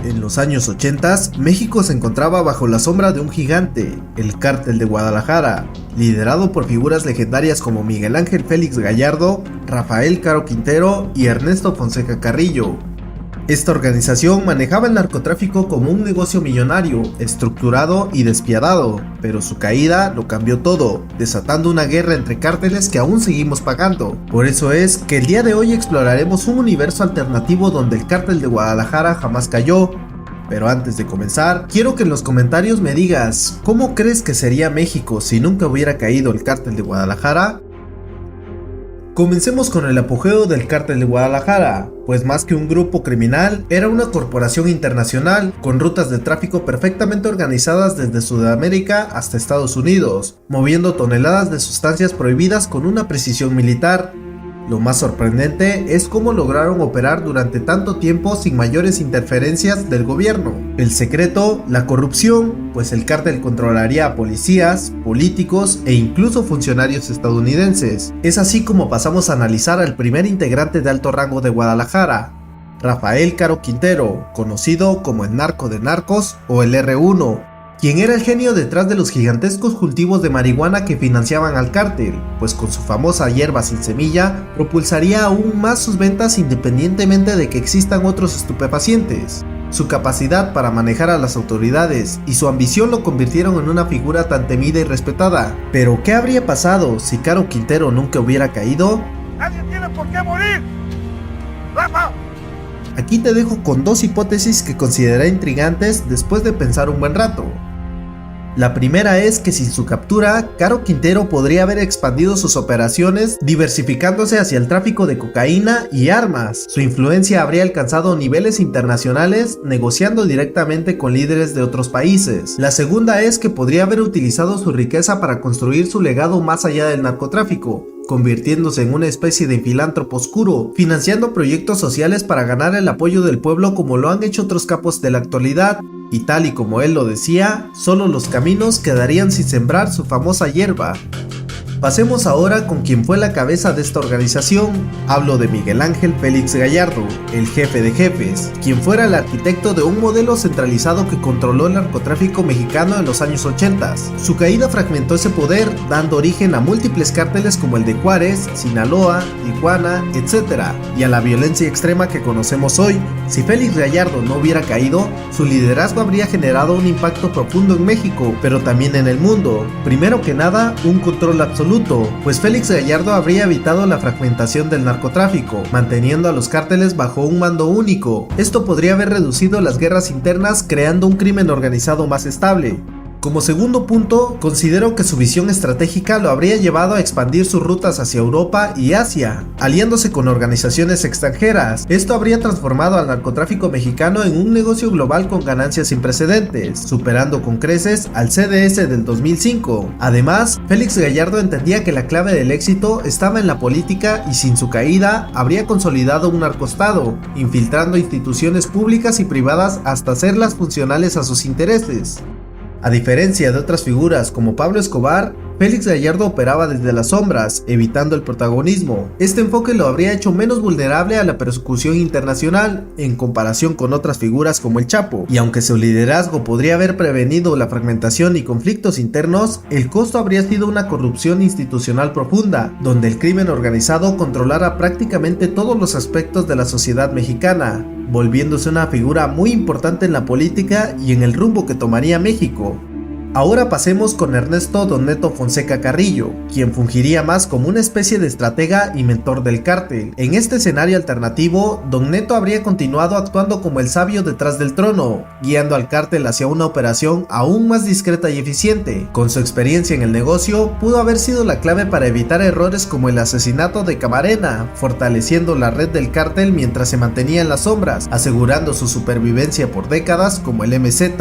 En los años 80, México se encontraba bajo la sombra de un gigante, el Cártel de Guadalajara, liderado por figuras legendarias como Miguel Ángel Félix Gallardo, Rafael Caro Quintero y Ernesto Fonseca Carrillo. Esta organización manejaba el narcotráfico como un negocio millonario, estructurado y despiadado, pero su caída lo cambió todo, desatando una guerra entre cárteles que aún seguimos pagando. Por eso es que el día de hoy exploraremos un universo alternativo donde el Cártel de Guadalajara jamás cayó. Pero antes de comenzar, quiero que en los comentarios me digas, ¿cómo crees que sería México si nunca hubiera caído el Cártel de Guadalajara? Comencemos con el apogeo del Cártel de Guadalajara, pues más que un grupo criminal, era una corporación internacional con rutas de tráfico perfectamente organizadas desde Sudamérica hasta Estados Unidos, moviendo toneladas de sustancias prohibidas con una precisión militar. Lo más sorprendente es cómo lograron operar durante tanto tiempo sin mayores interferencias del gobierno. El secreto, la corrupción, pues el cártel controlaría a policías, políticos e incluso funcionarios estadounidenses. Es así como pasamos a analizar al primer integrante de alto rango de Guadalajara, Rafael Caro Quintero, conocido como el narco de narcos o el R1. Quien era el genio detrás de los gigantescos cultivos de marihuana que financiaban al cártel, pues con su famosa hierba sin semilla, propulsaría aún más sus ventas independientemente de que existan otros estupefacientes. Su capacidad para manejar a las autoridades y su ambición lo convirtieron en una figura tan temida y respetada. Pero ¿qué habría pasado si Caro Quintero nunca hubiera caído? ¡Nadie tiene por qué morir! ¡Rafa! Aquí te dejo con dos hipótesis que consideré intrigantes después de pensar un buen rato. La primera es que sin su captura, Caro Quintero podría haber expandido sus operaciones diversificándose hacia el tráfico de cocaína y armas. Su influencia habría alcanzado niveles internacionales negociando directamente con líderes de otros países. La segunda es que podría haber utilizado su riqueza para construir su legado más allá del narcotráfico, convirtiéndose en una especie de filántropo oscuro, financiando proyectos sociales para ganar el apoyo del pueblo como lo han hecho otros capos de la actualidad. Y tal y como él lo decía, solo los caminos quedarían sin sembrar su famosa hierba. Pasemos ahora con quien fue la cabeza de esta organización. Hablo de Miguel Ángel Félix Gallardo, el jefe de jefes, quien fuera el arquitecto de un modelo centralizado que controló el narcotráfico mexicano en los años 80. Su caída fragmentó ese poder, dando origen a múltiples cárteles como el de Juárez, Sinaloa, Tijuana, etc. y a la violencia extrema que conocemos hoy. Si Félix Gallardo no hubiera caído, su liderazgo habría generado un impacto profundo en México, pero también en el mundo. Primero que nada, un control absoluto, pues Félix Gallardo habría evitado la fragmentación del narcotráfico, manteniendo a los cárteles bajo un mando único. Esto podría haber reducido las guerras internas, creando un crimen organizado más estable. Como segundo punto, considero que su visión estratégica lo habría llevado a expandir sus rutas hacia Europa y Asia, aliándose con organizaciones extranjeras. Esto habría transformado al narcotráfico mexicano en un negocio global con ganancias sin precedentes, superando con creces al CDS del 2005. Además, Félix Gallardo entendía que la clave del éxito estaba en la política y sin su caída habría consolidado un narcoestado, infiltrando instituciones públicas y privadas hasta hacerlas funcionales a sus intereses. A diferencia de otras figuras como Pablo Escobar, Félix Gallardo operaba desde las sombras, evitando el protagonismo. Este enfoque lo habría hecho menos vulnerable a la persecución internacional, en comparación con otras figuras como el Chapo. Y aunque su liderazgo podría haber prevenido la fragmentación y conflictos internos, el costo habría sido una corrupción institucional profunda, donde el crimen organizado controlara prácticamente todos los aspectos de la sociedad mexicana, volviéndose una figura muy importante en la política y en el rumbo que tomaría México. Ahora pasemos con Ernesto Don Neto Fonseca Carrillo, quien fungiría más como una especie de estratega y mentor del cártel. En este escenario alternativo, Don Neto habría continuado actuando como el sabio detrás del trono, guiando al cártel hacia una operación aún más discreta y eficiente. Con su experiencia en el negocio, pudo haber sido la clave para evitar errores como el asesinato de Camarena, fortaleciendo la red del cártel mientras se mantenía en las sombras, asegurando su supervivencia por décadas como el MZ.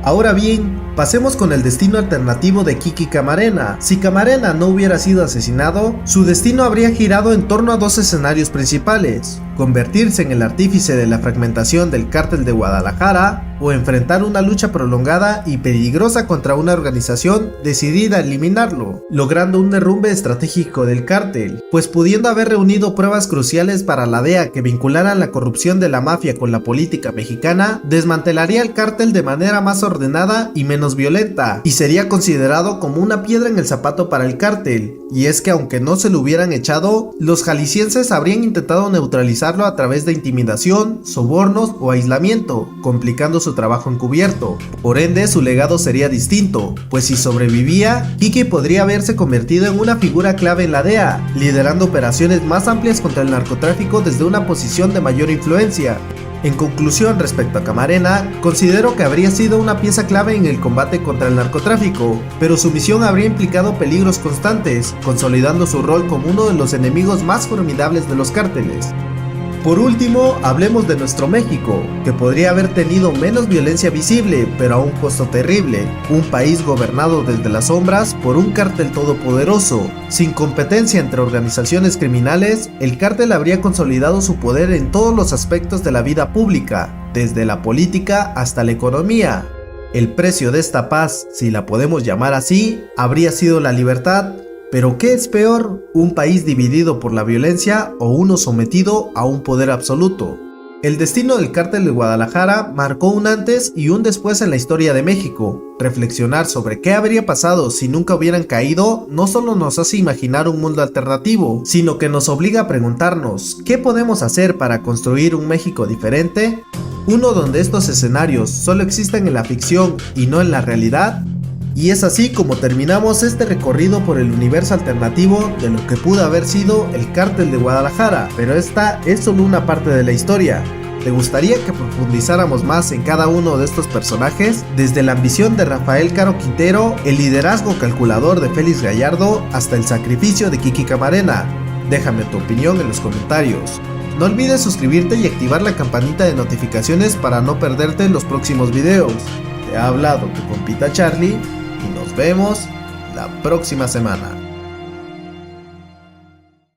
Ahora bien, pasemos con el destino alternativo de Kiki Camarena. Si Camarena no hubiera sido asesinado, su destino habría girado en torno a dos escenarios principales: convertirse en el artífice de la fragmentación del cártel de Guadalajara o enfrentar una lucha prolongada y peligrosa contra una organización decidida a eliminarlo, logrando un derrumbe estratégico del cártel, pues pudiendo haber reunido pruebas cruciales para la DEA que vincularan la corrupción de la mafia con la política mexicana, desmantelaría el cártel de manera más ordenada y menos violenta, y sería considerado como una piedra en el zapato para el cártel. Y es que aunque no se lo hubieran echado, los jaliscienses habrían intentado neutralizarlo a través de intimidación, sobornos o aislamiento, complicando su trabajo encubierto. Por ende, su legado sería distinto, pues si sobrevivía, Kiki podría haberse convertido en una figura clave en la DEA, liderando operaciones más amplias contra el narcotráfico desde una posición de mayor influencia. En conclusión, respecto a Camarena, considero que habría sido una pieza clave en el combate contra el narcotráfico, pero su misión habría implicado peligros constantes, consolidando su rol como uno de los enemigos más formidables de los cárteles. Por último, hablemos de nuestro México, que podría haber tenido menos violencia visible, pero a un costo terrible. Un país gobernado desde las sombras por un cártel todopoderoso. Sin competencia entre organizaciones criminales, el cártel habría consolidado su poder en todos los aspectos de la vida pública, desde la política hasta la economía. El precio de esta paz, si la podemos llamar así, habría sido la libertad. Pero ¿qué es peor? ¿Un país dividido por la violencia o uno sometido a un poder absoluto? El destino del cártel de Guadalajara marcó un antes y un después en la historia de México. Reflexionar sobre qué habría pasado si nunca hubieran caído no solo nos hace imaginar un mundo alternativo, sino que nos obliga a preguntarnos ¿qué podemos hacer para construir un México diferente? ¿Uno donde estos escenarios solo existen en la ficción y no en la realidad? Y es así como terminamos este recorrido por el universo alternativo de lo que pudo haber sido el cártel de Guadalajara, pero esta es solo una parte de la historia. ¿Te gustaría que profundizáramos más en cada uno de estos personajes? Desde la ambición de Rafael Caro Quintero, el liderazgo calculador de Félix Gallardo, hasta el sacrificio de Kiki Camarena. Déjame tu opinión en los comentarios. No olvides suscribirte y activar la campanita de notificaciones para no perderte los próximos videos. Te ha hablado tu compita Charlie y nos vemos la próxima semana.